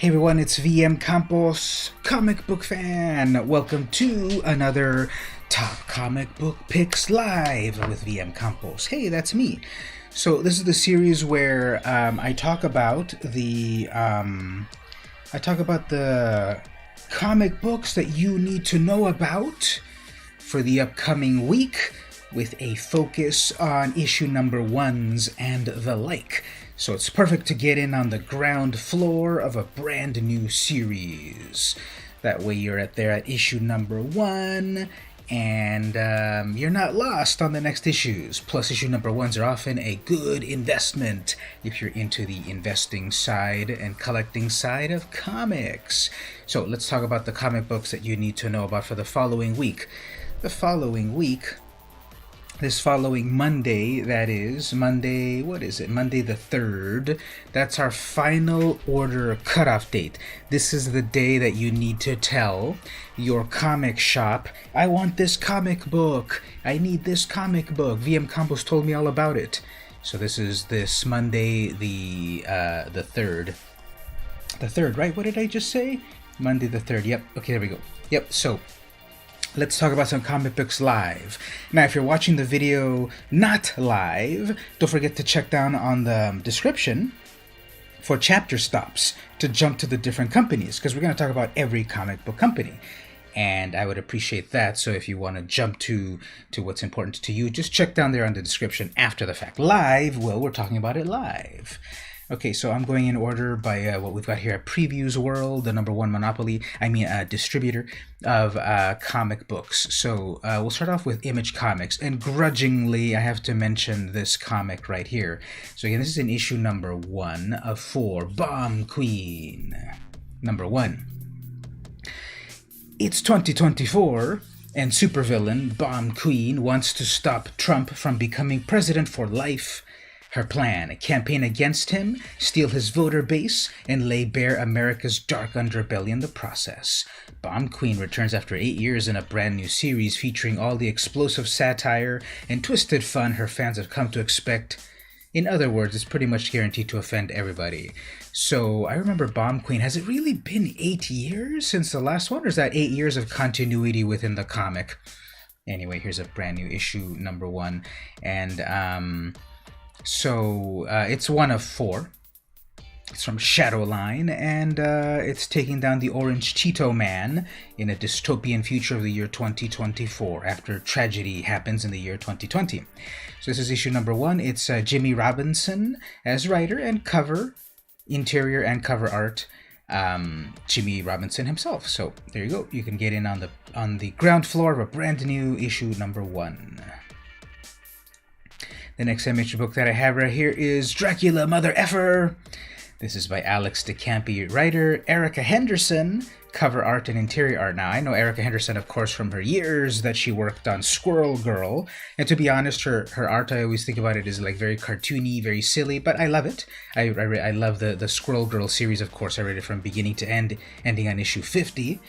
Hey everyone, it's VM Campos, comic book fan. Welcome to another Top Comic Book Picks Live with VM Campos. Hey, that's me. So this is the series where I talk about the comic books that you need to know about for the upcoming week, with a focus on issue number ones and the like. So it's perfect to get in on the ground floor of a brand new series. That way you're there at issue number one, and you're not lost on the next issues. Plus, issue number ones are often a good investment if you're into the investing side and collecting side of comics. So let's talk about the comic books that you need to know about for the following week. This following Monday, that is, Monday the 3rd, that's our final order cutoff date. This is the day that you need to tell your comic shop, I want this comic book, I need this comic book. VM Campos told me all about it. So this is this Monday, the 3rd. The 3rd, right? What did I just say? Monday the 3rd, yep. Okay, there we go. Yep, so let's talk about some comic books live. Now, if you're watching the video not live, don't forget to check down on the description for chapter stops to jump to the different companies, because we're going to talk about every comic book company. And I would appreciate that. So if you want to jump to what's important to you, just check down there on the description after the fact. Live, well, we're talking about it live. Okay, so I'm going in order by what we've got here at Previews World, the number one distributor of comic books. So we'll start off with Image Comics, and grudgingly I have to mention this comic right here. So again, this is in issue number 1 of 4, Bomb Queen. Number 1. It's 2024, and supervillain Bomb Queen wants to stop Trump from becoming president for life. Her plan, a campaign against him, steal his voter base, and lay bare America's dark underbelly in the process. Bomb Queen returns after 8 years in a brand new series featuring all the explosive satire and twisted fun her fans have come to expect. In other words, it's pretty much guaranteed to offend everybody. So I remember Bomb Queen. Has it really been 8 years since the last one, or is that 8 years of continuity within the comic? Anyway, here's a brand new issue, number 1, and So it's 1 of 4. It's from Shadowline, and it's taking down the Orange Cheeto Man in a dystopian future of the year 2024 after tragedy happens in the year 2020. So this is issue number 1. It's Jimmy Robinson as writer, and interior and cover art, Jimmy Robinson himself. So there you go. You can get in on the ground floor of a brand new issue number 1. The next image book that I have right here is Dracula Mother Effer. This is by Alex DeCampi, writer Erica Henderson, cover art and interior art. Now, I know Erica Henderson, of course, from her years that she worked on Squirrel Girl. And to be honest, her art, I always think about it as like very cartoony, very silly, but I love it. I love the Squirrel Girl series, of course. I read it from beginning to end, ending on issue 50.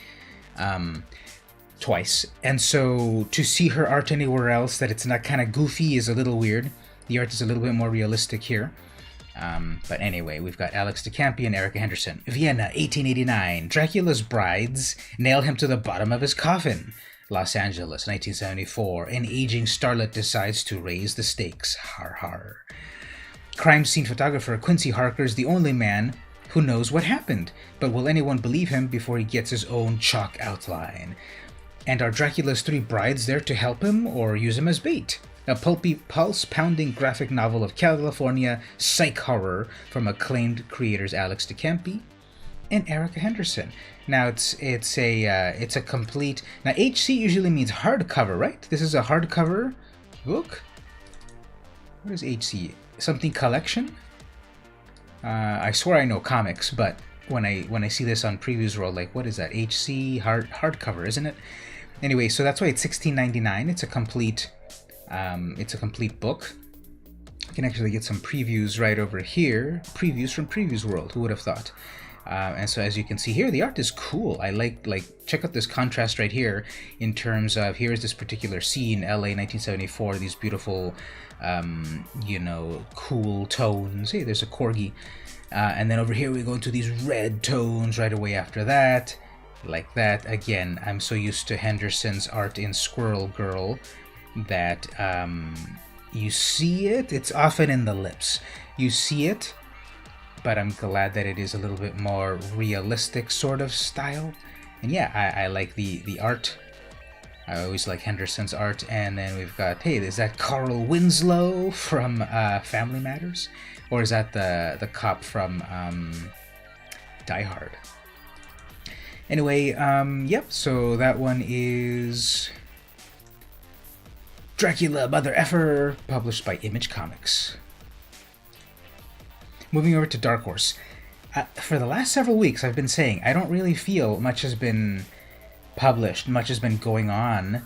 Twice. And so to see her art anywhere else that it's not kind of goofy is a little weird. The art is a little bit more realistic here. But anyway, we've got Alex DeCampi and Erica Henderson. Vienna, 1889. Dracula's brides nail him to the bottom of his coffin. Los Angeles, 1974. An aging starlet decides to raise the stakes. Har har. Crime scene photographer Quincy Harker is the only man who knows what happened. But will anyone believe him before he gets his own chalk outline? And are Dracula's 3 brides there to help him or use him as bait? A pulpy, pulse-pounding graphic novel of California psych horror from acclaimed creators Alex DeCampi and Erica Henderson. Now it's a complete. Now HC usually means hardcover, right? This is a hardcover book. What is HC? Something collection? I swear I know comics, but when I see this on Previews World, like, what is that? HC hardcover, isn't it? Anyway, so that's why it's $16.99. It's a complete. It's a complete book. You can actually get some previews right over here. Previews from Previews World. Who would have thought? And so as you can see here, the art is cool. I like check out this contrast right here in terms of, here's this particular scene, LA 1974, these beautiful, cool tones. Hey, there's a corgi. And then over here we go into these red tones right away after that. Like that. Again, I'm so used to Henderson's art in Squirrel Girl that you see it. It's often in the lips. You see it, but I'm glad that it is a little bit more realistic sort of style. And yeah, I like the art. I always like Henderson's art. And then we've got, hey, is that Carl Winslow from Family Matters? Or is that the cop from Die Hard? Anyway, yep, so that one is Dracula Mother Effer, published by Image Comics. Moving over to Dark Horse. For the last several weeks, I've been saying I don't really feel much has been published, much has been going on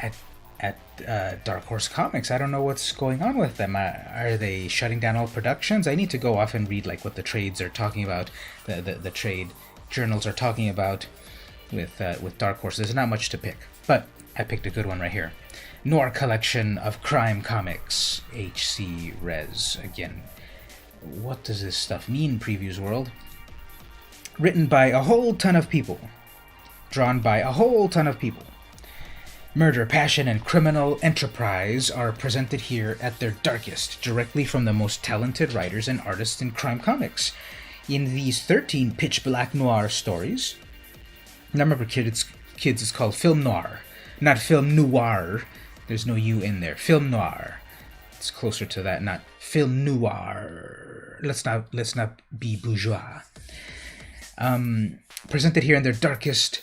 at Dark Horse Comics. I don't know what's going on with them. Are they shutting down all productions? I need to go off and read like what the trades are talking about, the trade journals are talking about with Dark Horse. There's not much to pick, but I picked a good one right here. Noir Collection of Crime Comics, HC Res. Again, what does this stuff mean, Previews World? Written by a whole ton of people. Drawn by a whole ton of people. Murder, passion, and criminal enterprise are presented here at their darkest, directly from the most talented writers and artists in crime comics. In these 13 pitch black noir stories, now remember, kids, it's called film noir, not film noir. There's no U in there. Film noir. It's closer to that, not film noir. Let's not be bourgeois. Presented here in their darkest,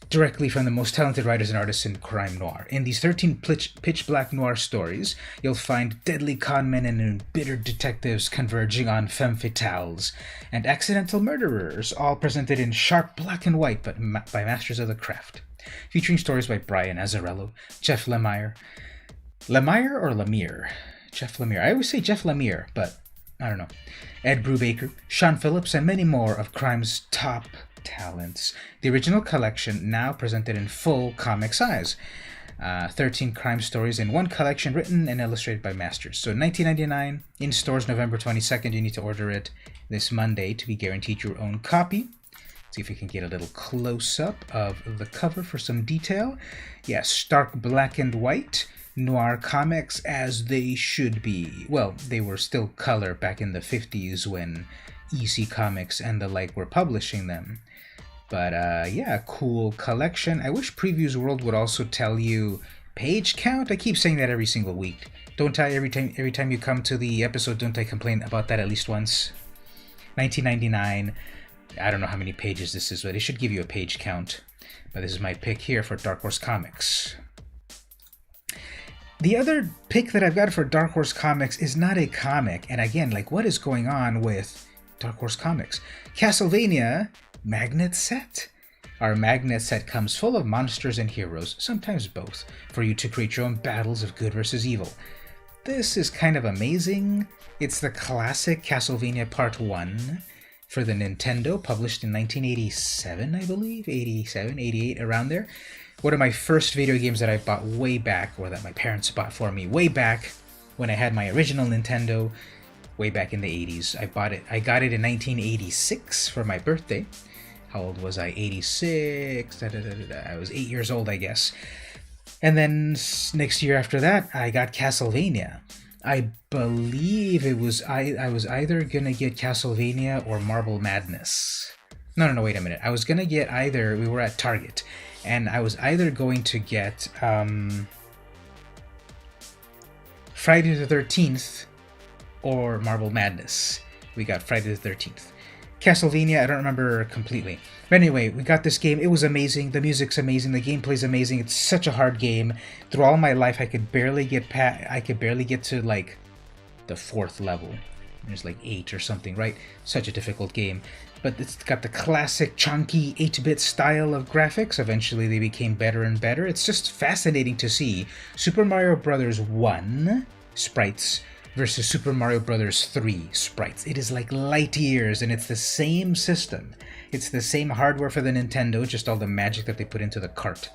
directly from the most talented writers and artists in crime noir. In these 13 pitch black noir stories, you'll find deadly conmen and embittered detectives converging on femme fatales and accidental murderers, all presented in sharp black and white but by masters of the craft. Featuring stories by Brian Azzarello, Jeff Lemire. Lemire or Lemire? Jeff Lemire. I always say Jeff Lemire, but I don't know. Ed Brubaker, Sean Phillips, and many more of crime's top talents. The original collection now presented in full comic size. 13 crime stories in one collection, written and illustrated by masters. So $19.99 in stores November 22nd. You need to order it this Monday to be guaranteed your own copy. See if we can get a little close-up of the cover for some detail. Yes, stark black and white. Noir comics as they should be. Well, they were still color back in the 50s when EC Comics and the like were publishing them. But yeah, cool collection. I wish Previews World would also tell you page count. I keep saying that every single week. Don't I every time you come to the episode, don't I complain about that at least once? $19.99. I don't know how many pages this is, but it should give you a page count. But this is my pick here for Dark Horse Comics. The other pick that I've got for Dark Horse Comics is not a comic. And again, like, what is going on with Dark Horse Comics? Castlevania Magnet Set. Our magnet set comes full of monsters and heroes, sometimes both, for you to create your own battles of good versus evil. This is kind of amazing. It's the classic Castlevania Part 1 for the Nintendo, published in 1987, I believe, 87, 88, around there. One of my first video games that I bought way back, or that my parents bought for me way back when I had my original Nintendo, way back in the 80s. I got it in 1986 for my birthday. How old was I? 86. I was 8 years old, I guess. And then next year after that, I got Castlevania. I believe it was I was either gonna get Castlevania or Marble Madness. No, wait a minute. I was gonna get either. We were at Target, and I was either going to get Friday the 13th or Marble Madness. We got Friday the 13th. Castlevania, I don't remember completely. But anyway, we got this game. It was amazing. The music's amazing. The gameplay's amazing. It's such a hard game. Through all my life, I could barely get to like the 4th level. There's like 8 or something, right? Such a difficult game. But it's got the classic chunky 8-bit style of graphics. Eventually, they became better and better. It's just fascinating to see Super Mario Bros. 1 sprites versus Super Mario Bros. 3 sprites. It is like light years, and it's the same system. It's the same hardware for the Nintendo, just all the magic that they put into the cart.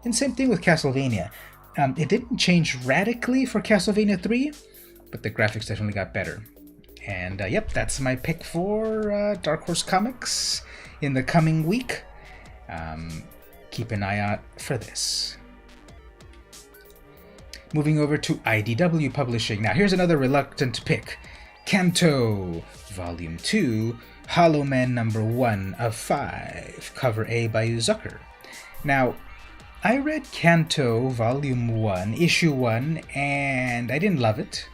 And same thing with Castlevania. It didn't change radically for Castlevania 3, but the graphics definitely got better. And yep, that's my pick for Dark Horse Comics in the coming week. Keep an eye out for this. Moving over to IDW Publishing. Now, here's another reluctant pick. Kanto, Volume 2, Hollow Man number 1 of 5, Cover A by Zucker. Now, I read Kanto, Volume 1, Issue 1, and I didn't love it.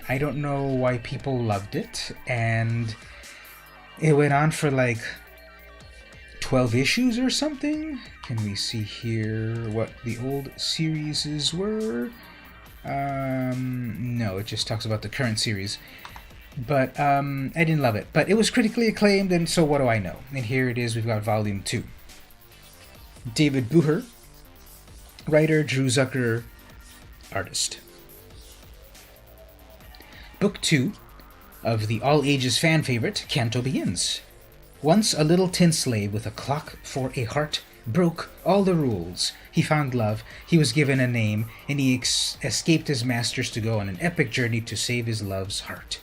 I don't know why people loved it, and it went on for like 12 issues or something. Can we see here what the old series were? No, it just talks about the current series. But I didn't love it. But it was critically acclaimed, and so what do I know? And here it is, we've got Volume 2. David Bucher, writer, Drew Zucker, artist. Book 2 of the all-ages fan favorite, Kanto begins. Once a little tin slave with a clock for a heart broke all the rules. He found love, he was given a name, and he escaped his masters to go on an epic journey to save his love's heart.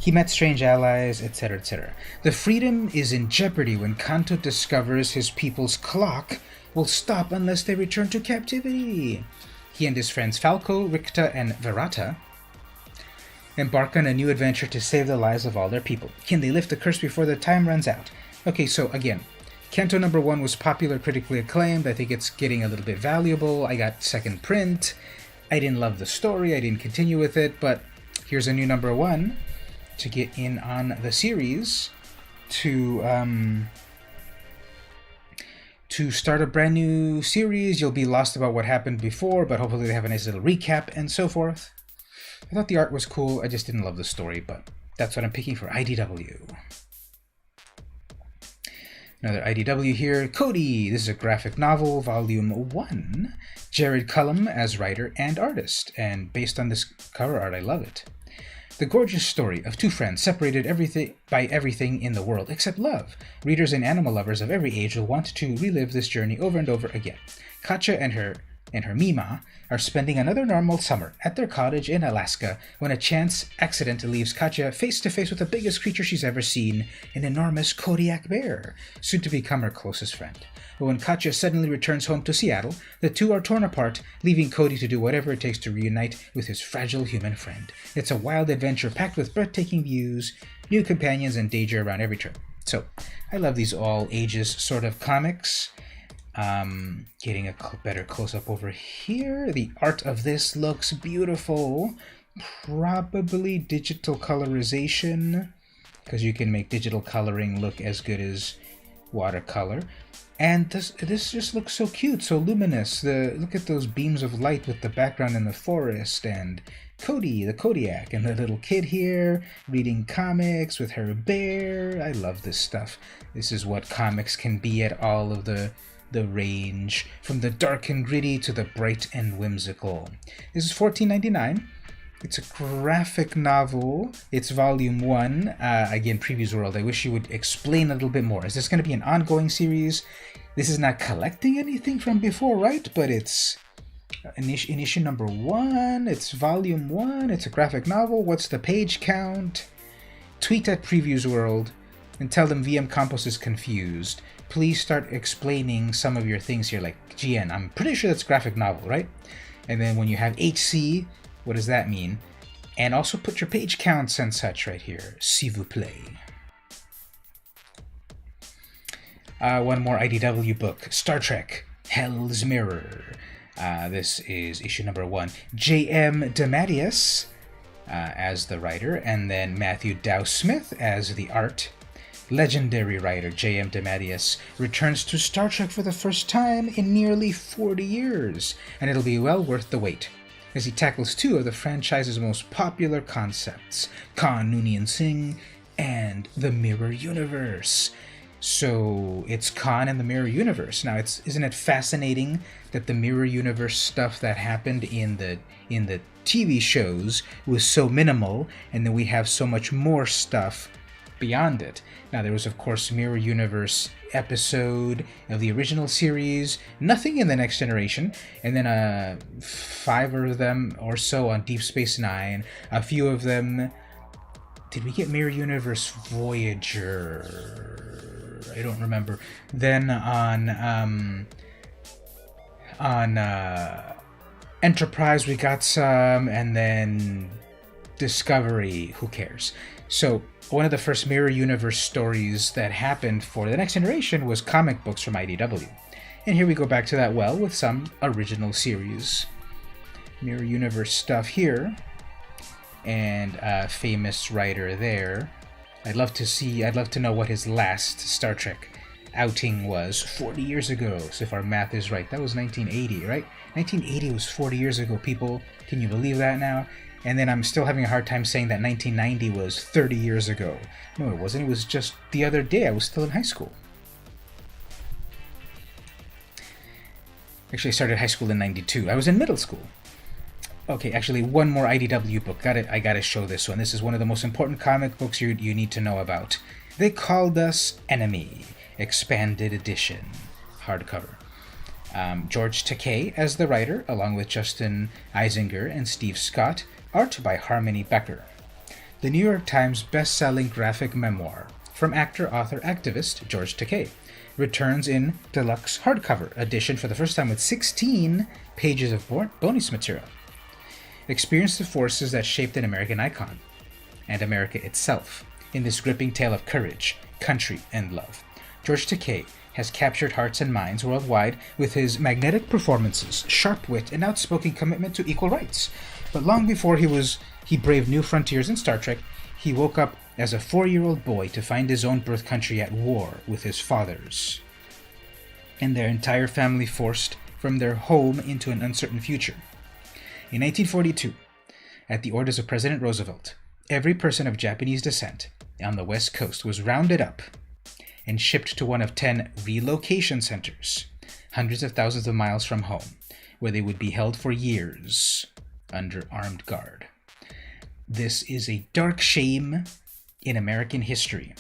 He met strange allies, etc., etc. The freedom is in jeopardy when Kanto discovers his people's clock will stop unless they return to captivity. He and his friends Falco, Ricta, and Verata embark on a new adventure to save the lives of all their people. Can they lift the curse before the time runs out? Okay, so again, Kanto number 1 was popular, critically acclaimed. I think it's getting a little bit valuable. I got second print. I didn't love the story. I didn't continue with it, but here's a new number 1 to get in on the series, to start a brand new series. You'll be lost about what happened before, but hopefully they have a nice little recap and so forth. I thought the art was cool. I just didn't love the story, but that's what I'm picking for IDW. Another IDW here. Cody. This is a graphic novel, Volume 1. Jared Cullum as writer and artist. And based on this cover art, I love it. The gorgeous story of two friends separated by everything in the world except love. Readers and animal lovers of every age will want to relive this journey over and over again. Katja and her Mima are spending another normal summer at their cottage in Alaska when a chance accident leaves Katja face to face with the biggest creature she's ever seen, an enormous Kodiak bear, soon to become her closest friend. But when Katja suddenly returns home to Seattle, the two are torn apart, leaving Cody to do whatever it takes to reunite with his fragile human friend. It's a wild adventure packed with breathtaking views, new companions, and danger around every turn. So, I love these all ages sort of comics. Getting a better close-up over here. The art of this looks beautiful. Probably digital colorization, because you can make digital coloring look as good as watercolor. And this just looks so cute, so luminous. Look at those beams of light with the background in the forest, and Cody, the Kodiak, and the little kid here reading comics with her bear. I love this stuff. This is what comics can be at all of the range, from the dark and gritty to the bright and whimsical. This is $14.99. It's a graphic novel. It's volume 1. Again, Previews World, I wish you would explain a little bit more. Is this going to be an ongoing series? This is not collecting anything from before, right? But it's in issue number 1. It's volume 1. It's a graphic novel. What's the page count? Tweet at Previews World and tell them VM Campos is confused. Please start explaining some of your things here, like GN. I'm pretty sure that's graphic novel, right? And then when you have HC, what does that mean? And also put your page counts and such right here. S'il vous plaît. One more IDW book. Star Trek, Hell's Mirror. This is issue number 1. J.M. DeMatteis as the writer, and then Matthew Dow Smith as the art. Legendary writer J.M. DeMatteis returns to Star Trek for the first time in nearly 40 years, and it'll be well worth the wait, as he tackles two of the franchise's most popular concepts, Khan Noonien Singh and the Mirror Universe. So it's Khan and the Mirror Universe. Now, isn't it fascinating that the Mirror Universe stuff that happened in the TV shows was so minimal, and then we have so much more stuff beyond it. Now, there was, of course, Mirror Universe episode of the original series, nothing in the Next Generation, and then 5 of them or so on Deep Space Nine, a few of them did we get Mirror Universe Voyager? I don't remember. Then on Enterprise we got some, and then Discovery, who cares? So one of the first Mirror Universe stories that happened for the next generation was comic books from IDW. And here we go back to that well with some original series. Mirror Universe stuff here. And a famous writer there. I'd love to know what his last Star Trek outing was 40 years ago. So if our math is right, that was 1980, right? 1980 was 40 years ago, people. Can you believe that now? And then I'm still having a hard time saying that 1990 was 30 years ago. No, it wasn't. It was just the other day. I was still in high school. Actually, I started high school in 92. I was in middle school. Okay, actually, one more IDW book. I gotta show this one. This is one of the most important comic books you need to know about. They Called Us Enemy, Expanded Edition, hardcover. George Takei as the writer, along with Justin Eisinger and Steve Scott. Art by Harmony Becker. The New York Times best-selling graphic memoir from actor, author, activist George Takei returns in deluxe hardcover edition for the first time with 16 pages of bonus material. Experience the forces that shaped an American icon and America itself in this gripping tale of courage, country, and love. George Takei has captured hearts and minds worldwide with his magnetic performances, sharp wit, and outspoken commitment to equal rights. But long before he braved new frontiers in Star Trek, he woke up as a 4-year-old boy to find his own birth country at war with his fathers, and their entire family forced from their home into an uncertain future. In 1942, at the orders of President Roosevelt, every person of Japanese descent on the West Coast was rounded up and shipped to one of 10 relocation centers, hundreds of thousands of miles from home, where they would be held for years under armed guard. This is a dark shame in American history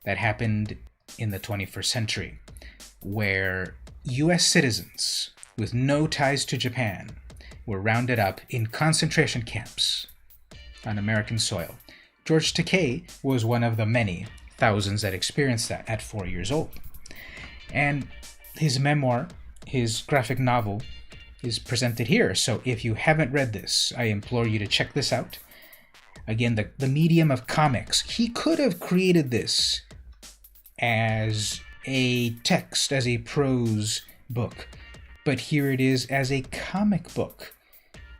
that happened in the 21st century, where U.S. citizens with no ties to Japan were rounded up in concentration camps on American soil. George Takei was one of the many thousands that experienced that at 4 years old. And his memoir, his graphic novel, is presented here. So if you haven't read this, I implore you to check this out. Again, the medium of comics. He could have created this as a text, as a prose book, but here it is as a comic book.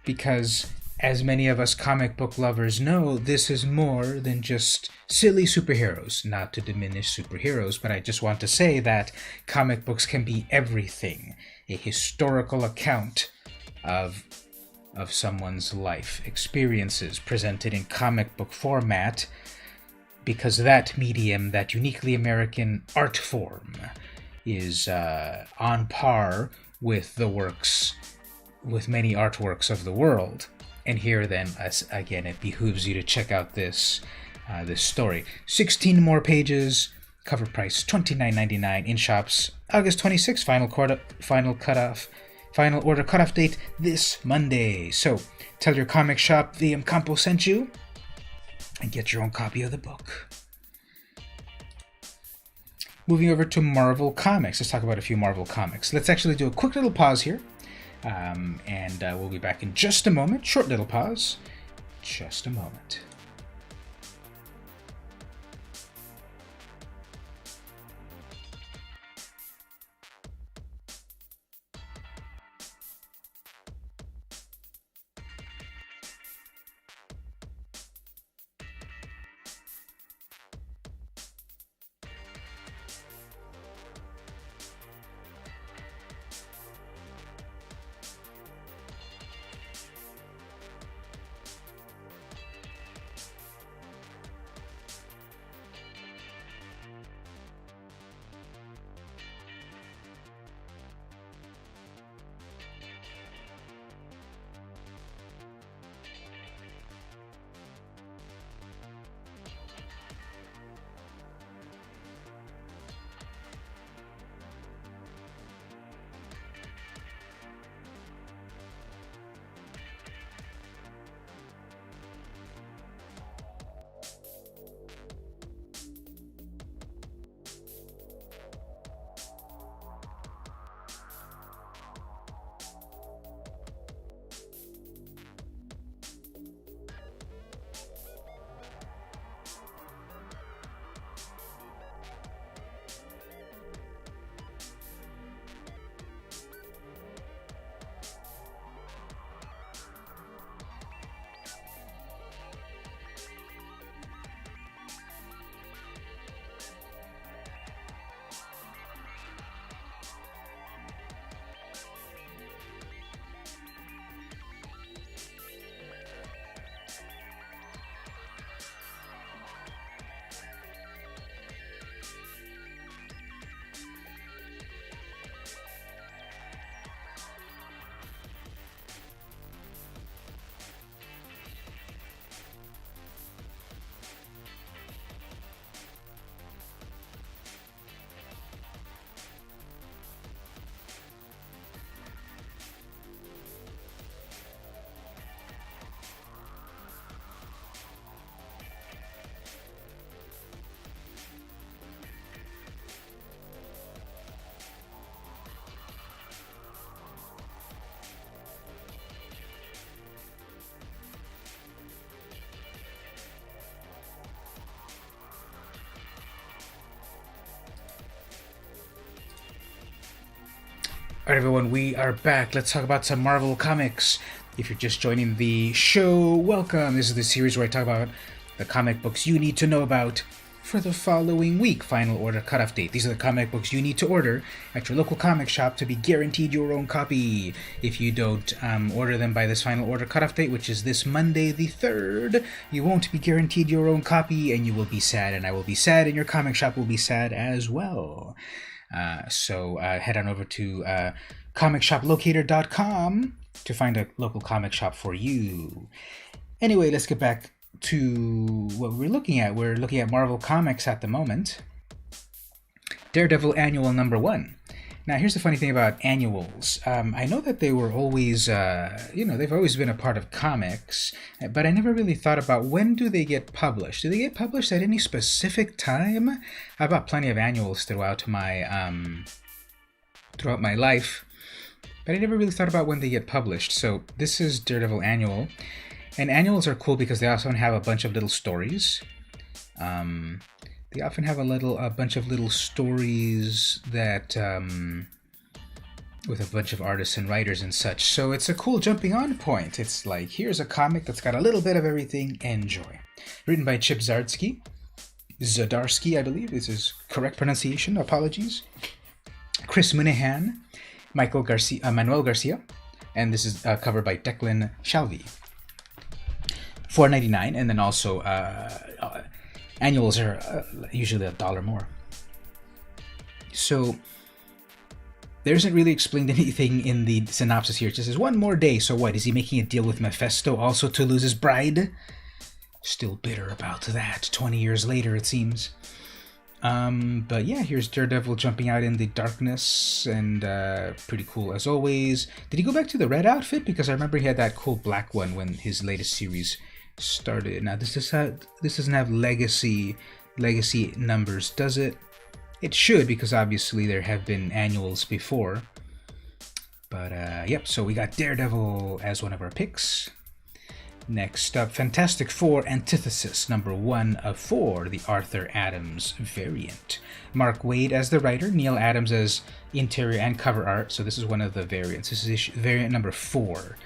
Because, as many of us comic book lovers know, this is more than just silly superheroes. Not to diminish superheroes, but I just want to say that comic books can be everything. A historical account of someone's life, experiences presented in comic book format, because that medium, that uniquely American art form, is on par with the works, with many artworks of the world. And here then, again, it behooves you to check out this story. 16 more pages, cover price $29.99 in shops. August 26th, final order cutoff date this Monday. So tell your comic shop VM Campo sent you and get your own copy of the book. Moving over to Marvel Comics. Let's talk about a few Marvel Comics. Let's actually do a quick little pause here. And we'll be back in just a moment. Short little pause. Just a moment. Alright everyone, we are back. Let's talk about some Marvel Comics. If you're just joining the show, welcome. This is the series where I talk about the comic books you need to know about for the following week. Final order cutoff date. These are the comic books you need to order at your local comic shop to be guaranteed your own copy. If you don't order them by this final order cutoff date, which is this Monday the 3rd, you won't be guaranteed your own copy, and you will be sad, and I will be sad, and your comic shop will be sad as well. So head on over to comicshoplocator.com to find a local comic shop for you. Anyway, let's get back to what we're looking at. We're looking at Marvel Comics at the moment. Daredevil Annual #1. Now, here's the funny thing about annuals. I know that they were always, they've always been a part of comics, but I never really thought about when do they get published. Do they get published at any specific time? I bought plenty of annuals throughout my life, but I never really thought about when they get published. So this is Daredevil Annual, and annuals are cool because they often have a bunch of little stories. They often have a bunch of little stories that, with a bunch of artists and writers and such. So it's a cool jumping on point. It's like, here's a comic that's got a little bit of everything. Enjoy. Written by Chip Zdarsky. Zdarsky, I believe, is his correct pronunciation. Apologies. Chris Minahan, Manuel Garcia, and this is covered by Declan Shalvey. $4.99, and then also annuals are usually $1 more. So there isn't really explained anything in the synopsis here. It just says, one more day. So what? Is he making a deal with Mephisto also to lose his bride? Still bitter about that 20 years later, it seems. But yeah, here's Daredevil jumping out in the darkness, and pretty cool as always. Did he go back to the red outfit? Because I remember he had that cool black one when his latest series started. Now this doesn't have legacy numbers, does it? It should, because obviously there have been annuals before. But yep, so we got Daredevil as one of our picks. Next up, Fantastic Four Antithesis, #1 of 4, the Arthur Adams variant. Mark Waid as the writer, Neil Adams as interior and cover art. So this is one of the variants. This is variant number 4.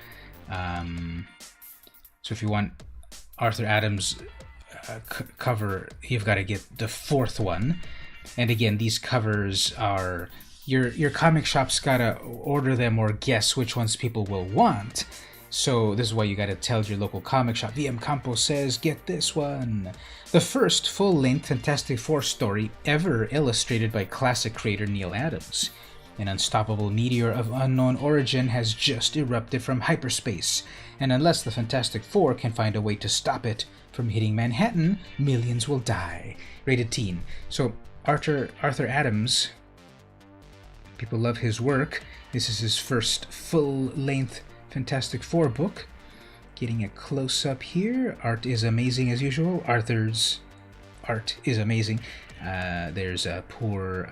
So if you want Arthur Adams cover, you've got to get the 4th one. And again, these covers are your comic shop's got to order them or guess which ones people will want. So this is why you got to tell your local comic shop. VM Campos says, get this one. The first full-length Fantastic Four story ever illustrated by classic creator Neil Adams. An unstoppable meteor of unknown origin has just erupted from hyperspace, and unless the Fantastic Four can find a way to stop it from hitting Manhattan, millions will die. Rated teen. So Arthur Adams, people love his work. This is his first full-length Fantastic Four book. Getting a close-up here. Art is amazing as usual. Arthur's art is amazing. There's a poor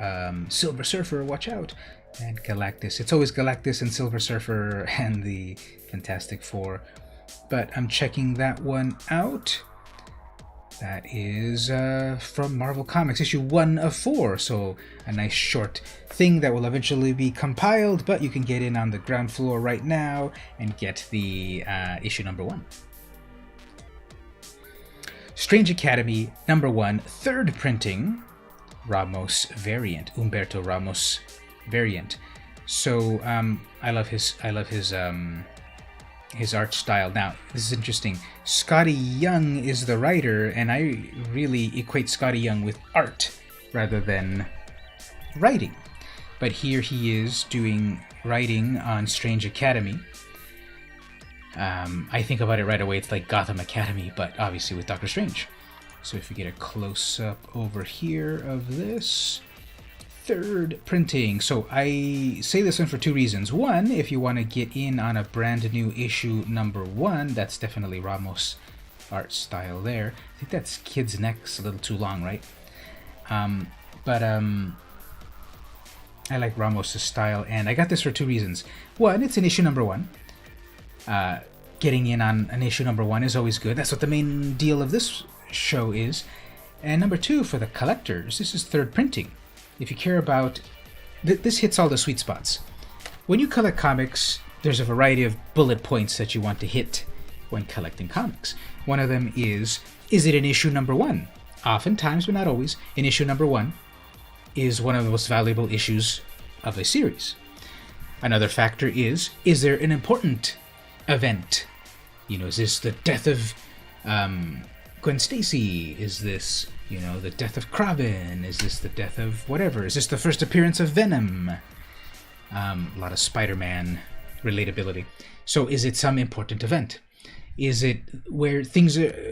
Silver Surfer, watch out, and Galactus. It's always Galactus and Silver Surfer and the Fantastic Four. But I'm checking that one out. That is from Marvel Comics, issue 1 of 4. So a nice short thing that will eventually be compiled, but you can get in on the ground floor right now and get the issue #1. Strange Academy #1, 3rd printing, Ramos variant, Humberto Ramos variant. So I love his art style. Now, this is interesting. Scotty Young is the writer, and I really equate Scotty Young with art rather than writing. But here he is doing writing on Strange Academy. I think about it right away. It's like Gotham Academy, but obviously with Doctor Strange. So if you get a close-up over here of this, 3rd printing. So I say this one for 2 reasons. One, if you want to get in on a brand new issue #1, that's definitely Ramos art style there. I think that's Kid's Neck's a little too long, right? But I like Ramos' style, and I got this for 2 reasons. One, it's an issue #1. Getting in on an issue #1 is always good. That's what the main deal of this show is. And number 2, for the collectors, this is 3rd printing. If you care about... this hits all the sweet spots. when you collect comics, there's a variety of bullet points that you want to hit when collecting comics. One of them is it in issue number 1? Oftentimes, but not always, in issue number 1 is one of the most valuable issues of a series. Another factor is there an important event? You know, is this the death of Gwen Stacy? Is this, you know, the death of Kraven? Is this the death of whatever? Is this the first appearance of Venom? A lot of Spider-Man relatability. So is it some important event? Is it where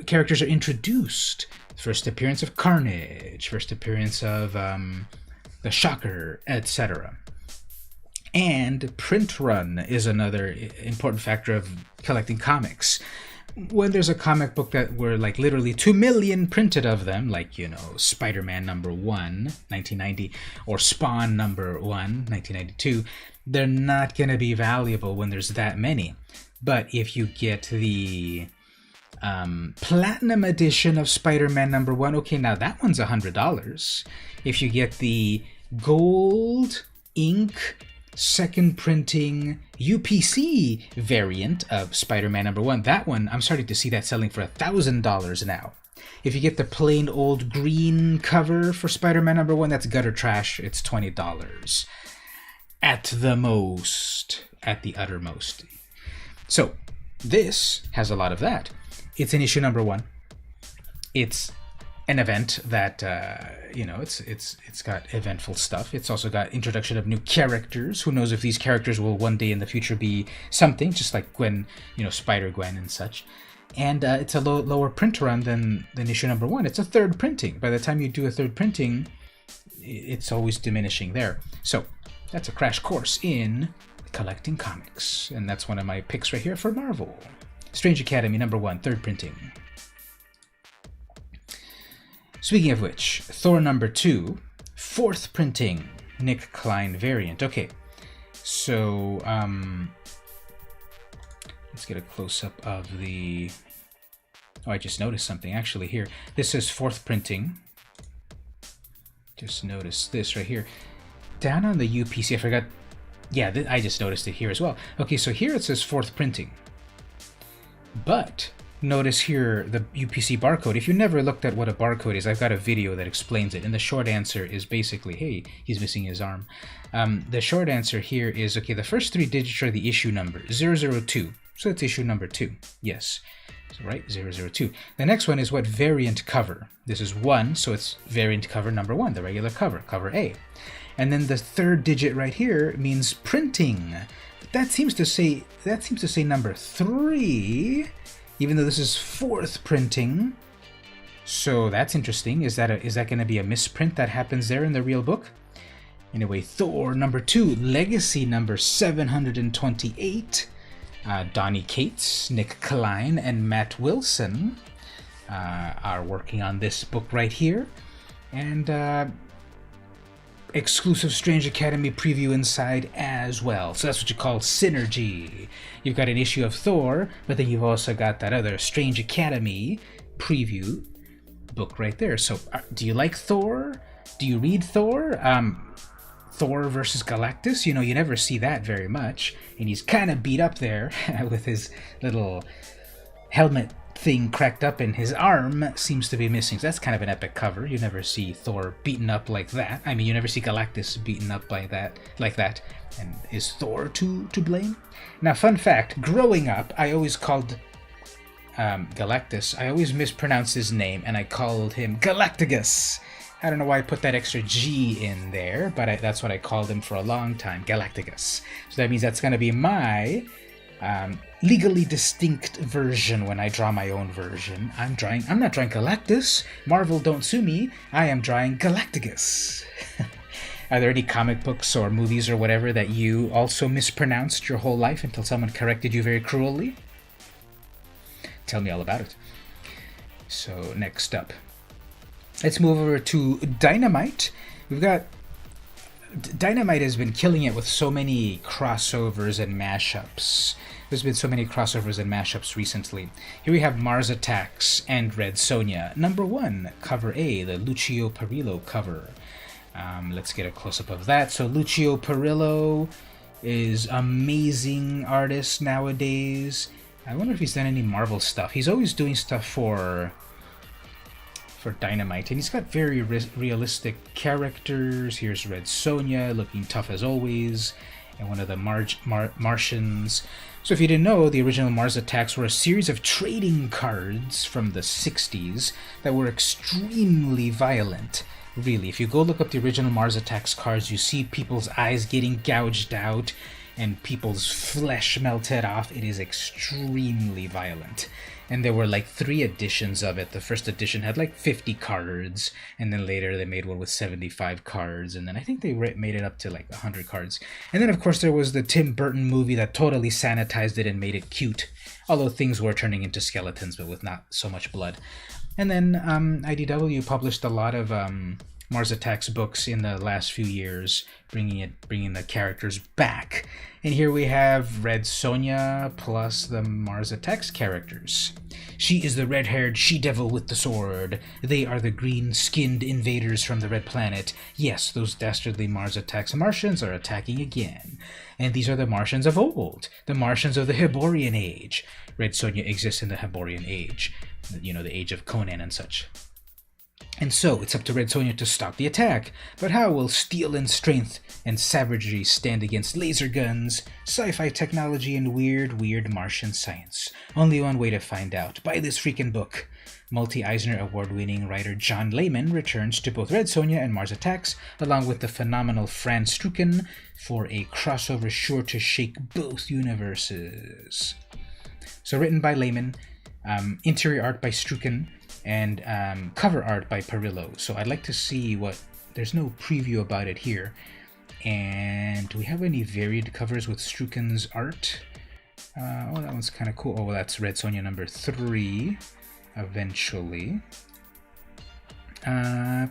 characters are introduced? First appearance of Carnage, first appearance of the Shocker, etc. And print run is another important factor of collecting comics. When there's a comic book that were like literally 2 million printed of them, like, you know, Spider-Man number 1, 1990, or Spawn number 1, 1992, they're not going to be valuable when there's that many. But if you get the Platinum edition of Spider-Man number 1, okay, now that one's $100. If you get the Gold Ink second printing UPC variant of Spider-Man number 1, that one, I'm starting to see that selling for $1,000 now. If you get the plain old green cover for Spider-Man number 1, that's gutter trash. It's $20. At the most. At the uttermost. So, this has a lot of that. It's in issue number 1. It's an event that, you know, it's got eventful stuff. It's also got introduction of new characters. Who knows if these characters will one day in the future be something, just like Gwen, you know, Spider-Gwen and such. And it's a lower print run than issue number 1. It's a third printing. By the time you do a third printing, it's always diminishing there. So, that's a crash course in collecting comics. And that's one of my picks right here for Marvel. Strange Academy number 1, third printing. Speaking of which, Thor number 2, fourth printing, Nick Klein variant. Okay, so let's get a close-up of the... Oh, I just noticed something actually here. This is fourth printing. Just noticed this right here. Down on the UPC, I forgot... Yeah, I just noticed it here as well. Okay, so here it says fourth printing. But notice here the UPC barcode. If you never looked at what a barcode is, I've got a video that explains it. And the short answer is basically, hey, he's missing his arm. The short answer here is, okay, the first 3 digits are the issue number, 002. So it's issue number 2. Yes. So, right, 002. The next one is what variant cover. This is 1, so it's variant cover number 1, the regular cover, cover A. And then the third digit right here means printing. That seems to say number 3, even though this is fourth printing. So that's interesting. Is that going to be a misprint that happens there in the real book? Anyway, Thor number 2, Legacy number 728. Donny Cates, Nick Klein, and Matt Wilson are working on this book right here. And exclusive Strange Academy preview inside as well. So that's what you call synergy. You've got an issue of Thor, but then you've also got that other Strange Academy preview book right there. So do you like Thor? Do you read Thor? Thor versus Galactus, you know, you never see that very much, and he's kind of beat up there with his little helmet thing cracked up, and his arm seems to be missing. So that's kind of an epic cover. You never see Thor beaten up like that. I mean, you never see Galactus beaten up like that. And is Thor to blame? Now, fun fact, growing up, I always called Galactus, I always mispronounced his name, and I called him Galacticus. I don't know why I put that extra G in there, but that's what I called him for a long time, Galacticus. So that means that's going to be my legally distinct version when I draw my own version. I'm not drawing Galactus. Marvel, don't sue me. I am drawing Galacticus. Are there any comic books or movies or whatever that you also mispronounced your whole life until someone corrected you very cruelly? Tell me all about it. So, next up. Let's move over to Dynamite. We've got... Dynamite has been killing it with so many crossovers and mashups. There's been so many crossovers and mashups recently. Here we have Mars Attacks and Red Sonja. Number 1, cover A, the Lucio Perillo cover. Let's get a close-up of that. So Lucio Perillo is amazing artist nowadays. I wonder if he's done any Marvel stuff. He's always doing stuff for Dynamite, and he's got very realistic characters. Here's Red Sonja, looking tough as always, and one of the Martians. So if you didn't know, the original Mars Attacks were a series of trading cards from the 60s that were extremely violent. Really, if you go look up the original Mars Attacks cards, you see people's eyes getting gouged out and people's flesh melted off. It is extremely violent. And there were like 3 editions of it. The first edition had like 50 cards, and then later they made one with 75 cards, and then I think they made it up to like 100 cards. And then of course there was the Tim Burton movie that totally sanitized it and made it cute, although things were turning into skeletons, but with not so much blood. And then IDW published a lot of Mars Attacks books in the last few years, bringing the characters back. And here we have Red Sonja plus the Mars Attacks characters. She is the red-haired she-devil with the sword. They are the green-skinned invaders from the red planet. Yes, those dastardly Mars Attacks Martians are attacking again. And these are the Martians of old, the Martians of the Hyborian Age. Red Sonja exists in the Hyborian Age, you know, the age of Conan and such. And so, it's up to Red Sonja to stop the attack. But how will steel and strength and savagery stand against laser guns, sci-fi technology, and weird Martian science? Only one way to find out. Buy this freaking book. Multi-Eisner Award-winning writer John Layman returns to both Red Sonja and Mars Attacks, along with the phenomenal Fran Strucken, for a crossover sure to shake both universes. So written by Layman, interior art by Strucken, and cover art by Perillo. So I'd like to see what... There's no preview about it here. And do we have any varied covers with Strucken's art? Oh, that one's kind of cool. Oh, well, that's Red Sonja number 3, eventually.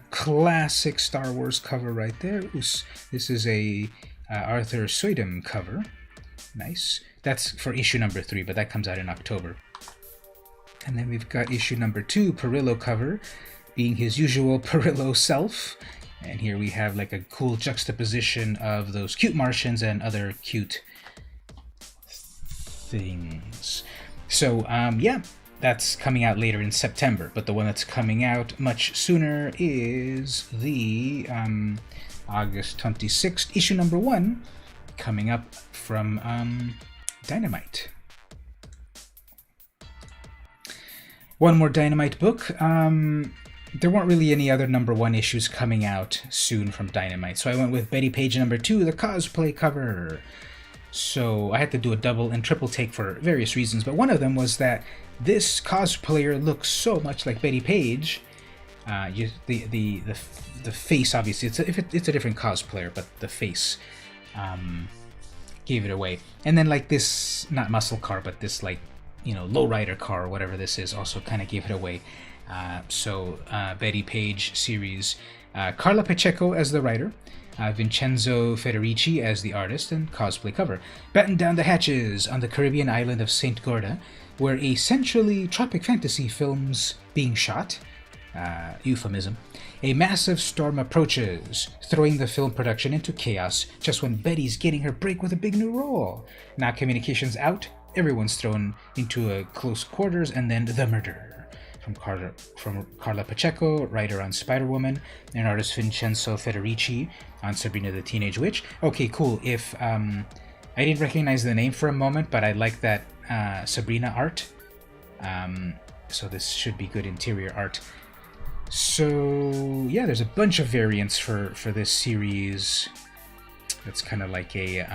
Classic Star Wars cover right there. This is a Arthur Soydem cover. Nice. That's for issue number 3, but that comes out in October. And then we've got issue number 2, Perillo cover, being his usual Perillo self. And here we have like a cool juxtaposition of those cute Martians and other cute things. So, yeah, that's coming out later in September. But the one that's coming out much sooner is the August 26th, issue number 1, coming up from Dynamite. One more Dynamite book. There weren't really any other number 1 issues coming out soon from Dynamite, so I went with Betty Page number 2, the cosplay cover. So I had to do a double and triple take for various reasons, but one of them was that this cosplayer looks so much like Betty Page. The face, obviously, it's a different cosplayer, but the face gave it away. And then like this, not muscle car, but this like, you know, lowrider car or whatever this is, also kind of gave it away. So Betty Page series, Carla Pacheco as the writer, Vincenzo Federici as the artist and cosplay cover. Batten down the hatches on the Caribbean island of St. Gorda, where a centrally tropic fantasy film's being shot. Euphemism. A massive storm approaches, throwing the film production into chaos just when Betty's getting her break with a big new role. Now communications out, everyone's thrown into a close quarters, and then the murder. From Carla Pacheco, writer on Spider-Woman, and artist Vincenzo Federici on Sabrina the Teenage Witch. Okay, cool. If I didn't recognize the name for a moment, but I like that Sabrina art. So this should be good interior art. So yeah, there's a bunch of variants for this series. That's kind of like a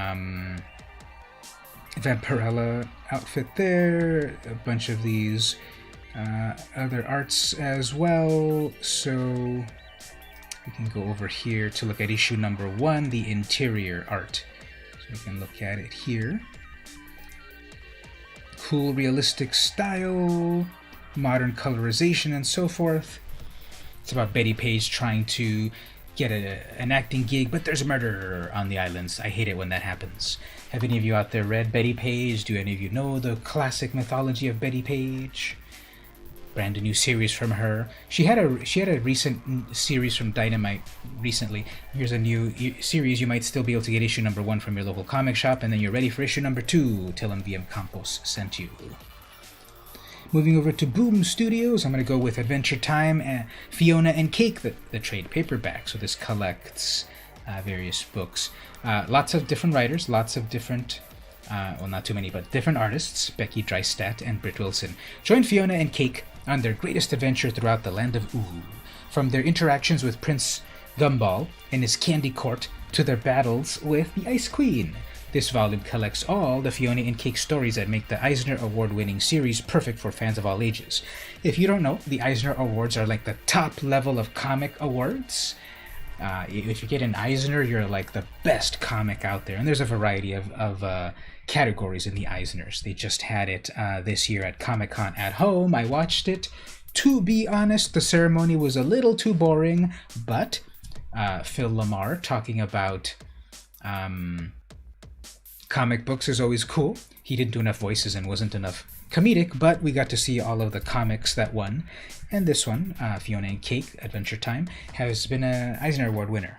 Vampirella outfit there. A bunch of these other arts as well. So we can go over here to look at issue number 1, the interior art. So we can look at it here. Cool, realistic style, modern colorization, and so forth. It's about Betty Page trying to get an acting gig, but there's a murder on the islands. I hate it when that happens. Have any of you out there read Betty Page? Do any of you know the classic mythology of Betty Page? brand new series from her. She had a recent series from Dynamite recently. Here's a new series. You might still be able to get issue number 1 from your local comic shop, and then you're ready for issue number 2 till MVM Campos sent you. Moving over to Boom Studios, I'm going to go with Adventure Time and Fiona and Cake, the trade paperback. So this collects various books. Lots of different writers, lots of different, well, not too many, but different artists, Becky Drystad and Britt Wilson. Join Fiona and Cake on their greatest adventure throughout the land of Ooh. From their interactions with Prince Gumball and his candy court to their battles with the Ice Queen. This volume collects all the Fiona and Cake stories that make the Eisner Award-winning series perfect for fans of all ages. If you don't know, the Eisner Awards are like the top level of comic awards. If you get an Eisner, you're like the best comic out there. And there's a variety of categories in the Eisners. They just had it this year at Comic-Con at home. I watched it. To be honest, the ceremony was a little too boring, but Phil Lamar talking about comic books is always cool. He didn't do enough voices and wasn't enough comedic, but we got to see all of the comics that won. And this one, Fiona and Cake, Adventure Time, has been an Eisner Award winner.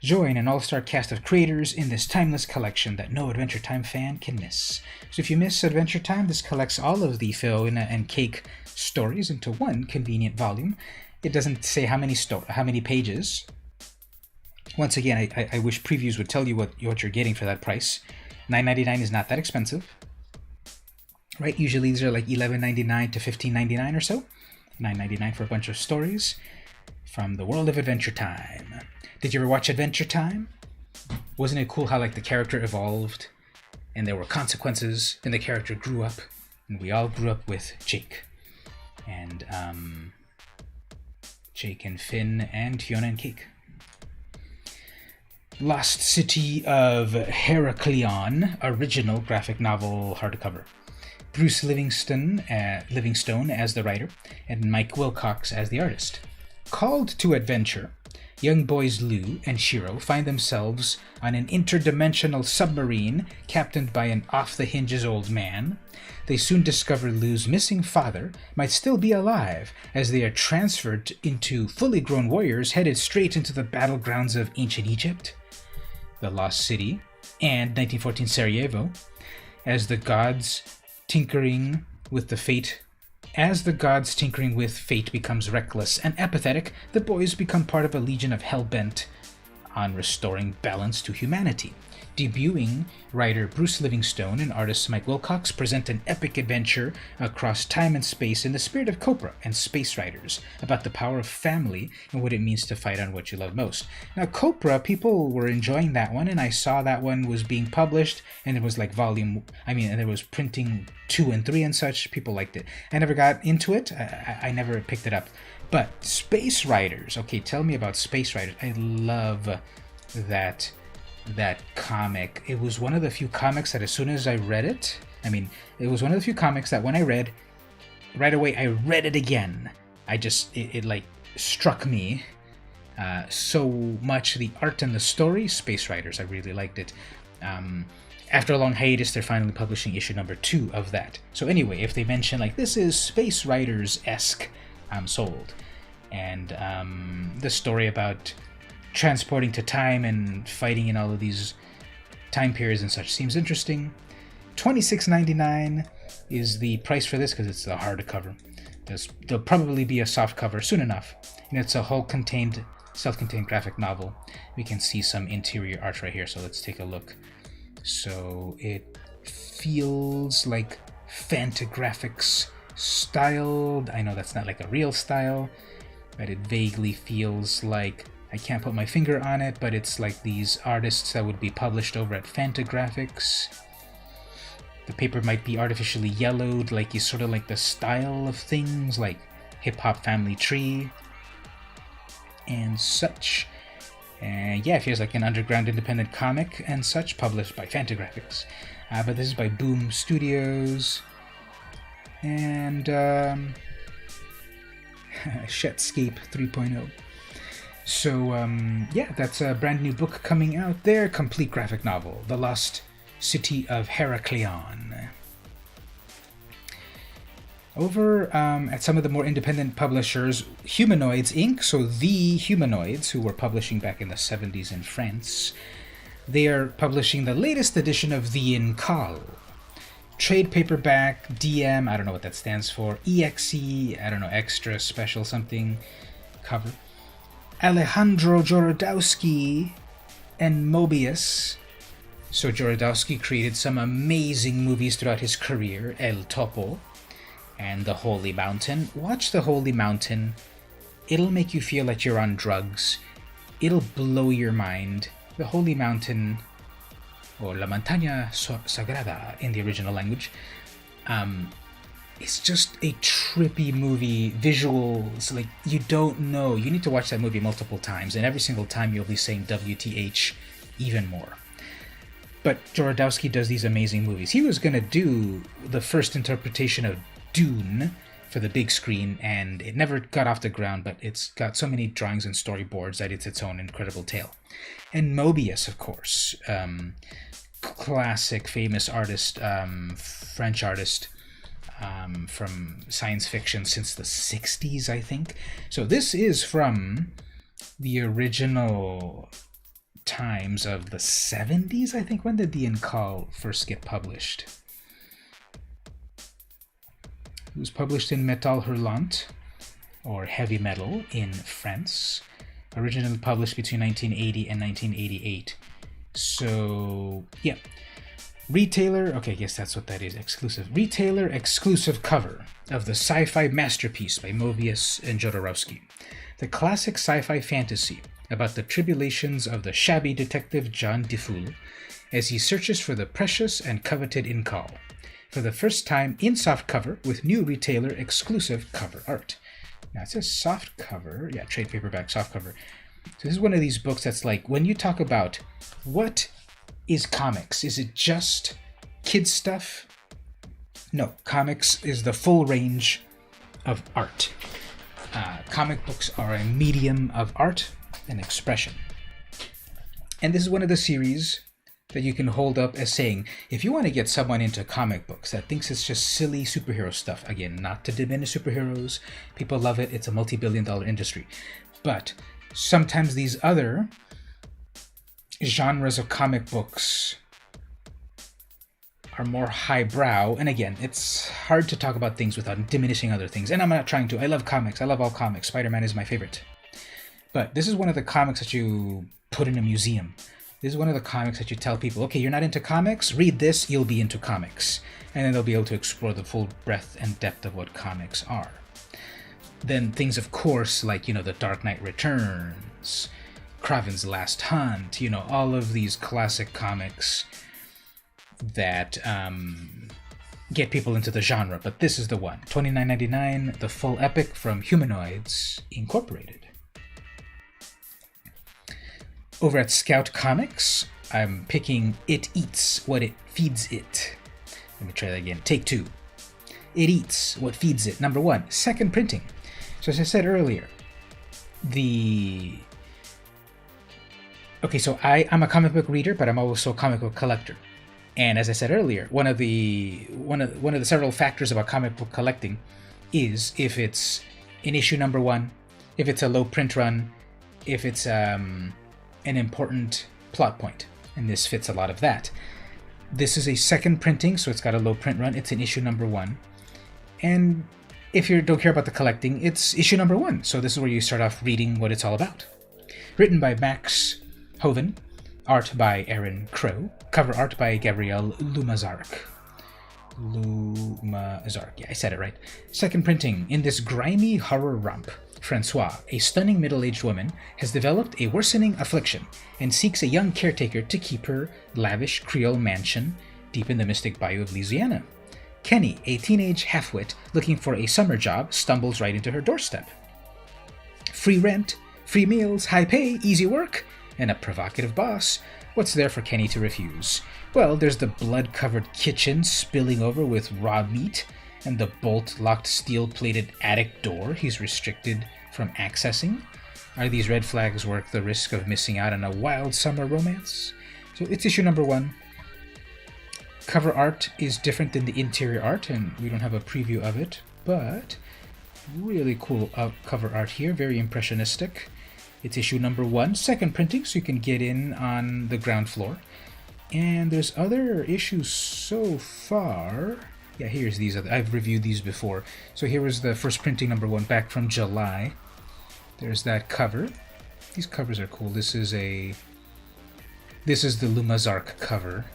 Join an all-star cast of creators in this timeless collection that no Adventure Time fan can miss. So if you miss Adventure Time, this collects all of the Fiona and Cake stories into one convenient volume. It doesn't say how many pages. Once again, I wish previews would tell you what you're getting for that price. $9.99 is not that expensive, right? Usually these are like $11.99 to $15.99 or so. $9.99 for a bunch of stories from the world of Adventure Time. Did you ever watch Adventure Time? Wasn't it cool how like the character evolved and there were consequences and the character grew up, and we all grew up with Jake and Finn and Fiona and Cake. Lost City of Heracleon, original graphic novel hardcover. Bruce Livingstone as the writer, and Mike Wilcox as the artist. Called to adventure, young boys Lou and Shiro find themselves on an interdimensional submarine captained by an off-the-hinges old man. They soon discover Lou's missing father might still be alive, as they are transferred into fully grown warriors headed straight into the battlegrounds of ancient Egypt, the Lost City, and 1914 Sarajevo, as the gods tinkering with fate becomes reckless and apathetic. The boys become part of a legion of hell-bent on restoring balance to humanity. Debuting writer Bruce Livingstone and artist Mike Wilcox present an epic adventure across time and space in the spirit of Copra and Space Riders, about the power of family and what it means to fight on what you love most. Now, Copra, people were enjoying that one, and I saw that one was being published, and it was like and there was printing 2 and 3 and such. People liked it. I never got into it. I never picked it up. But Space Riders, okay, tell me about Space Riders. I love that comic. It was one of the few comics that as soon as I read it, it was one of the few comics that when I read, right away I read it again. It like struck me so much. The art and the story, Space Riders, I really liked it. After a long hiatus, they're finally publishing issue number 2 of that. So anyway, if they mention like this is Space Riders-esque, I'm sold. And the story about transporting to time and fighting in all of these time periods and such seems interesting. $26.99 is the price for this because it's a hardcover. There'll probably be a soft cover soon enough, and it's a whole self-contained graphic novel. We can see some interior art right here, so let's take a look. So it feels like Fantagraphics styled. I know that's not like a real style, but it vaguely feels like, I can't put my finger on it, but it's like these artists that would be published over at Fantagraphics. The paper might be artificially yellowed, like you sort of like the style of things, like Hip Hop Family Tree and such. And yeah, it feels like an underground independent comic and such, published by Fantagraphics. But this is by Boom Studios. And Shetscape 3.0. So, yeah, that's a brand new book coming out there. Complete graphic novel, The Lost City of Heracleon. Over at some of the more independent publishers, Humanoids Inc., so the Humanoids, who were publishing back in the 70s in France, they are publishing the latest edition of The Incal. Trade paperback, DM, I don't know what that stands for, EXE, I don't know, extra, special something, cover. Alejandro Jodorowsky and Mobius. So Jodorowsky created some amazing movies throughout his career, El Topo and The Holy Mountain. Watch The Holy Mountain. It'll make you feel like you're on drugs. It'll blow your mind. The Holy Mountain, or La Montaña Sagrada in the original language, it's just a trippy movie. Visuals, like, you don't know. You need to watch that movie multiple times, and every single time you'll be saying WTH even more. But Jodorowsky does these amazing movies. He was going to do the first interpretation of Dune for the big screen, and it never got off the ground, but it's got so many drawings and storyboards that it's its own incredible tale. And Mobius, of course, classic, famous artist, French artist, from science fiction since the 60s, I think. So this is from the original times of the 70s, I think. When did The Incal first get published? It was published in Metal Hurlant, or Heavy Metal, in France. Originally published between 1980 and 1988. So, yeah. Retailer, okay, I guess that's what that is, exclusive. Retailer exclusive cover of the sci-fi masterpiece by Mobius and Jodorowsky. The classic sci-fi fantasy about the tribulations of the shabby detective John Defoe as he searches for the precious and coveted Incal. For the first time in softcover with new retailer exclusive cover art. Now it says soft cover, yeah, trade paperback softcover. So this is one of these books that's like, when you talk about what is comics, is it just kids stuff? No, comics is the full range of art. Comic books are a medium of art and expression. And this is one of the series that you can hold up as saying, if you want to get someone into comic books that thinks it's just silly superhero stuff, again, not to diminish superheroes, people love it, it's a multi-billion-dollar industry, but sometimes these other genres of comic books are more highbrow, and again, it's hard to talk about things without diminishing other things, and I'm not trying to. I love comics, I love all comics, Spider-Man is my favorite. But this is one of the comics that you put in a museum. This is one of the comics that you tell people, okay, you're not into comics? Read this, you'll be into comics. And then they'll be able to explore the full breadth and depth of what comics are. Then things, of course, like, The Dark Knight Returns, Kraven's Last Hunt, all of these classic comics that get people into the genre. But this is the one, $29.99, the full epic from Humanoids Incorporated. Over at Scout Comics, I'm picking It Eats What It Feeds It. Let me try that again. Take 2. It Eats What Feeds It. Number 1, second printing. So as I said earlier, so I'm a comic book reader, but I'm also a comic book collector. And as I said earlier, one of the several factors about comic book collecting is if it's in issue number 1, if it's a low print run, if it's an important plot point, and this fits a lot of that. This is a second printing, so it's got a low print run. It's in issue number 1, and if you don't care about the collecting, it's issue number 1. So this is where you start off reading what it's all about. Written by Max Hoven, art by Aaron Crow, cover art by Gabriel Lumazark. Yeah, I said it right. Second printing. In this grimy horror romp, Francois, a stunning middle-aged woman, has developed a worsening affliction and seeks a young caretaker to keep her lavish Creole mansion deep in the mystic bayou of Louisiana. Kenny, a teenage half-wit looking for a summer job, stumbles right into her doorstep. Free rent, free meals, high pay, easy work, and a provocative boss. What's there for Kenny to refuse? Well, there's the blood-covered kitchen spilling over with raw meat, and the bolt-locked steel-plated attic door he's restricted from accessing. Are these red flags worth the risk of missing out on a wild summer romance? So it's issue number 1. Cover art is different than the interior art, and we don't have a preview of it, but really cool cover art here, very impressionistic. It's issue number 1, second printing, so you can get in on the ground floor. And there's other issues so far. Yeah, here's these other. I've reviewed these before. So here was the first printing, number 1, back from July. There's that cover. These covers are cool. This is the Lumazark cover.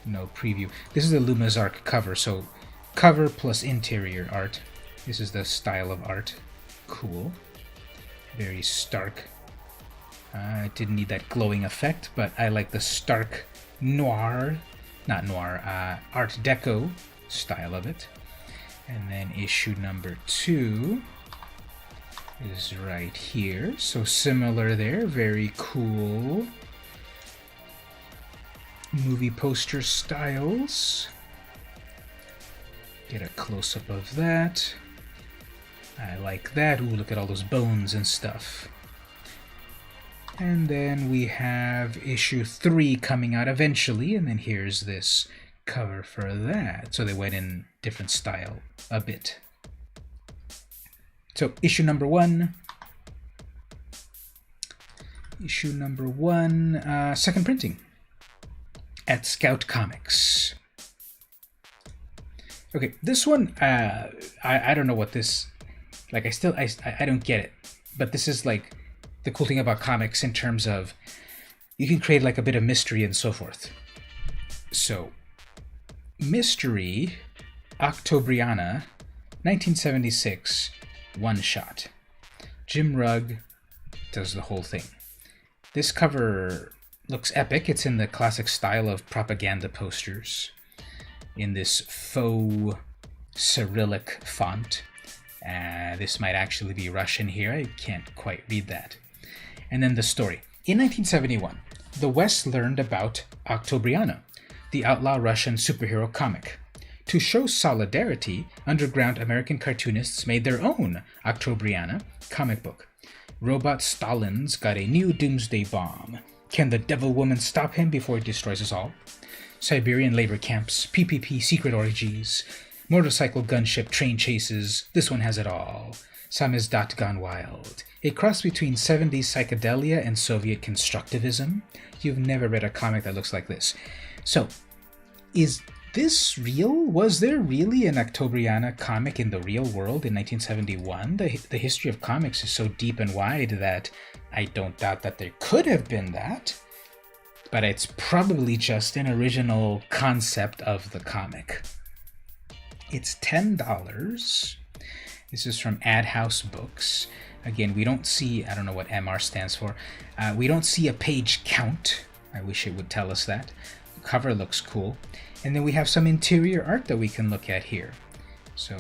No preview. This is the Lumazark cover. So cover plus interior art. This is the style of art. Cool. Very stark. It didn't need that glowing effect, but I like the stark noir, not noir, Art Deco style of it. And then issue number 2 is right here. So similar there, very cool. Movie poster styles. Get a close-up of that. I like that. Ooh, look at all those bones and stuff. And then we have issue 3 coming out eventually, and then here's this cover for that. So they went in different style a bit. So issue number 1. Issue number 1, second printing at Scout Comics. Okay, this one, I don't know what this, like, I don't get it, but this is like the cool thing about comics in terms of you can create like a bit of mystery and so forth. So, Mystery, Octobriana, 1976, one shot. Jim Rugg does the whole thing. This cover looks epic. It's in the classic style of propaganda posters in this faux Cyrillic font. This might actually be Russian here. I can't quite read that. And then the story. In 1971, the West learned about Octobriana, the outlaw Russian superhero comic. To show solidarity, underground American cartoonists made their own Octobriana comic book. Robot Stalin's got a new doomsday bomb. Can the Devil Woman stop him before he destroys us all? Siberian labor camps, PPP secret orgies, motorcycle gunship train chases, this one has it all. Samizdat gone wild. A cross between 70s psychedelia and Soviet constructivism. You've never read a comic that looks like this. So, is this real? Was there really an Octobriana comic in the real world in 1971? The history of comics is so deep and wide that I don't doubt that there could have been that. But it's probably just an original concept of the comic. It's $10. This is from Adhouse Books. Again, we don't see, I don't know what MR stands for. We don't see a page count. I wish it would tell us that. The cover looks cool. And then we have some interior art that we can look at here. So,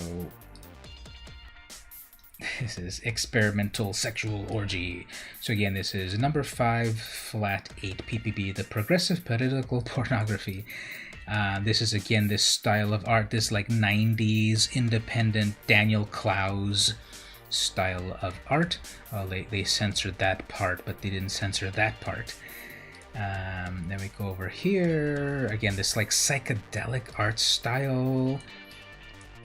this is Experimental Sexual Orgy. So again, this is number 5, flat 8 PPB, the Progressive Political Pornography. This is, again, this style of art, this like 90s independent Daniel Clowes style of art. Well, they censored that part, but they didn't censor that part. Then we go over here. Again, this like psychedelic art style.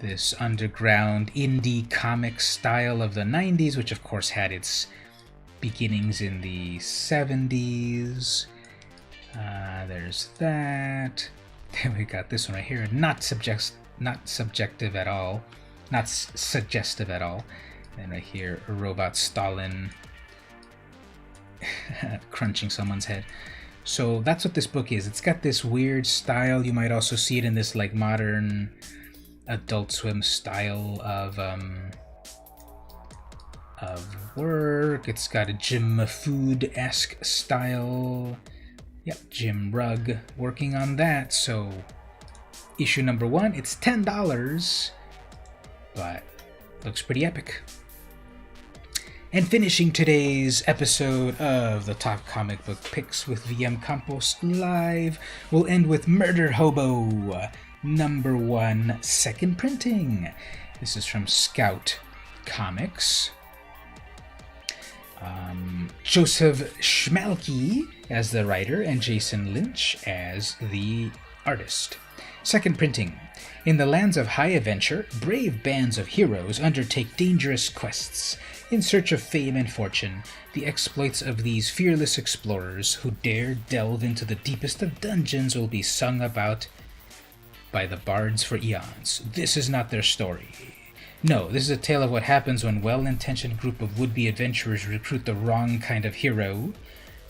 This underground indie comic style of the 90s, which of course had its beginnings in the 70s. There's that. Then we got this one right here. Not subjective at all. Not suggestive at all. And right here, Robot Stalin crunching someone's head. So that's what this book is. It's got this weird style. You might also see it in this like modern Adult Swim style of work. It's got a Jim Mahfood-esque style. Yep, Jim Rugg working on that. So issue number 1, it's $10, but looks pretty epic. And finishing today's episode of the Top Comic Book Picks with VM Campos Live, we'll end with Murder Hobo, number 1, second printing. This is from Scout Comics. Joseph Schmalke as the writer and Jason Lynch as the artist. Second printing. In the lands of high adventure, brave bands of heroes undertake dangerous quests in search of fame and fortune. The exploits of these fearless explorers who dare delve into the deepest of dungeons will be sung about by the bards for eons. This is not their story. No, this is a tale of what happens when well-intentioned group of would-be adventurers recruit the wrong kind of hero,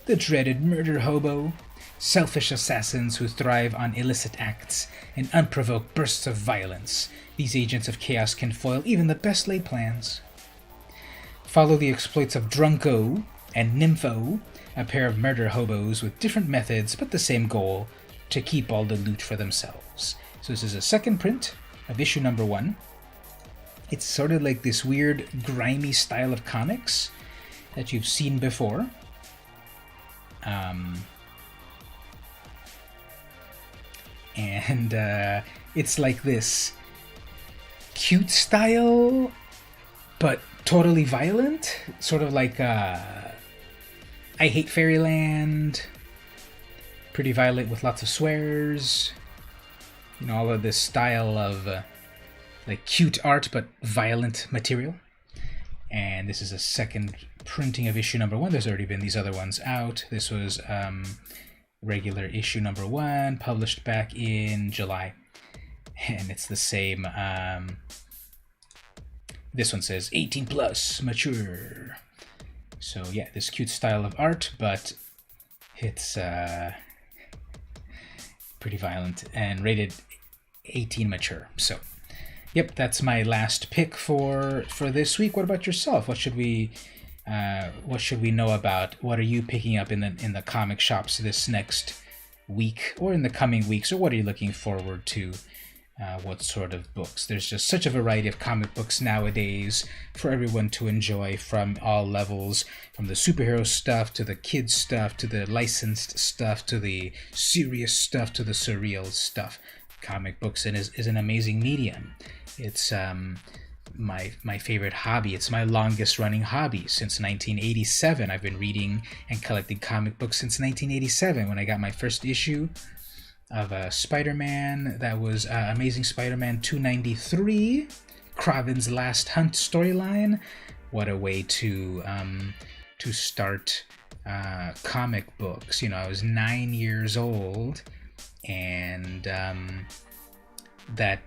the dreaded murder hobo, selfish assassins who thrive on illicit acts and unprovoked bursts of violence. These agents of chaos can foil even the best laid plans. Follow the exploits of Drunko and Nympho, a pair of murder hobos with different methods but the same goal, to keep all the loot for themselves. So this is a second print of issue number 1. It's sort of like this weird, grimy style of comics that you've seen before. It's like this cute style, but totally violent. Sort of like I Hate Fairyland. Pretty violent with lots of swears. You know, all of this style of like cute art but violent material. And this is a second printing of issue number 1. There's already been these other ones out. This was regular issue number 1, published back in July. And it's the same. This one says 18 plus, mature. So yeah, this cute style of art, but it's pretty violent and rated 18 mature. So yep, that's my last pick for this week. What about yourself? What should we know about? What are you picking up in the comic shops this next week or in the coming weeks, or what are you looking forward to? What sort of books? There's just such a variety of comic books nowadays for everyone to enjoy from all levels, from the superhero stuff to the kids stuff to the licensed stuff to the serious stuff to the surreal stuff. Comic books is an amazing medium. It's my favorite hobby. It's my longest running hobby since 1987. I've been reading and collecting comic books since 1987 when I got my first issue of Spider-Man. That was Amazing Spider-Man 293, Kraven's Last Hunt storyline. What a way to start comic books. You know, I was 9 years old, and that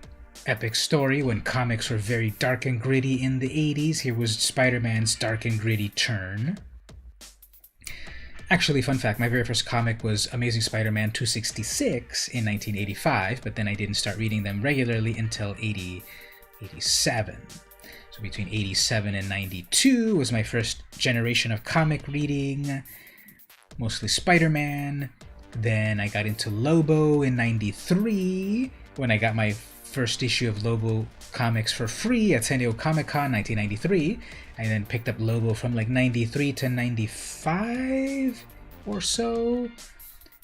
epic story when comics were very dark and gritty in the 80s. Here was Spider-Man's dark and gritty turn. Actually, fun fact, my very first comic was Amazing Spider-Man 266 in 1985, but then I didn't start reading them regularly until 87. So between 87 and 92 was my first generation of comic reading, mostly Spider-Man. Then I got into Lobo in 93 when I got my first issue of Lobo comics for free at San Diego Comic-Con 1993. I then picked up Lobo from like 93 to 95 or so.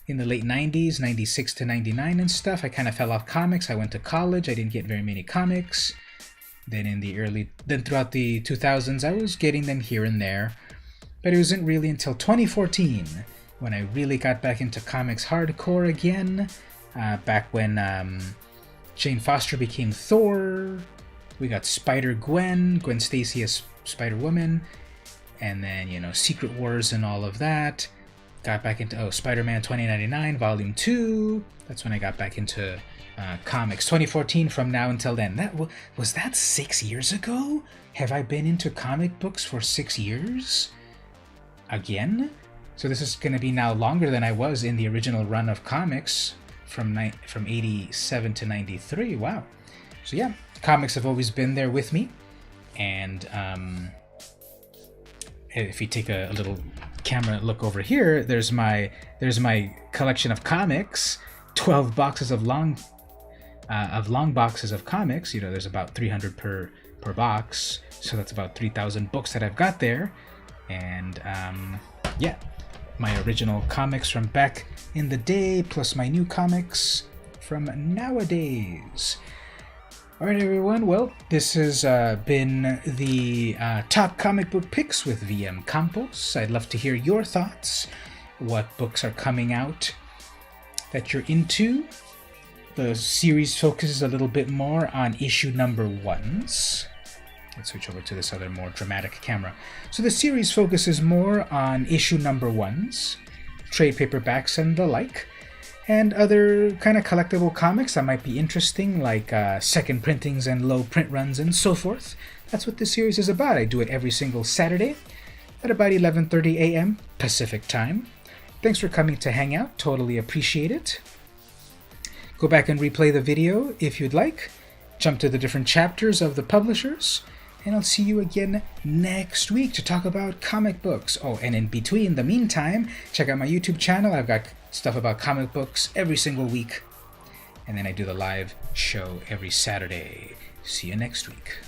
In the late 90s, 96 to 99 and stuff, I kind of fell off comics. I went to college. I didn't get very many comics. Then throughout the 2000s, I was getting them here and there. But it wasn't really until 2014 when I really got back into comics hardcore again. Back when Jane Foster became Thor. We got Spider-Gwen, Gwen Stacy as Spider-Woman, and then, you know, Secret Wars and all of that. Got back into Spider-Man 2099 Volume 2. That's when I got back into comics. 2014 from now until then. Was that 6 years ago? Have I been into comic books for 6 years? Again? So this is going to be now longer than I was in the original run of comics from 87 to 93. Wow. So yeah, comics have always been there with me. And if you take a little camera look over here, there's my collection of comics. 12 boxes of long boxes of comics. You know, there's about 300 per box, so that's about 3,000 books that I've got there. And yeah, my original comics from back in the day, plus my new comics from nowadays. Alright everyone, well, this has been the top comic book picks with VM Campos. I'd love to hear your thoughts. What books are coming out that you're into? The series focuses a little bit more on issue number 1s. Let's switch over to this other more dramatic camera. So the series focuses more on issue number 1s, trade paperbacks and the like, and other kind of collectible comics that might be interesting, like second printings and low print runs and so forth. That's what this series is about. I do it every single Saturday at about 11:30 a.m. Pacific time. Thanks for coming to hang out. Totally appreciate it. Go back and replay the video if you'd like. Jump to the different chapters of the publishers. And I'll see you again next week to talk about comic books. Oh, and in between, the meantime, check out my YouTube channel. I've got stuff about comic books every single week. And then I do the live show every Saturday. See you next week.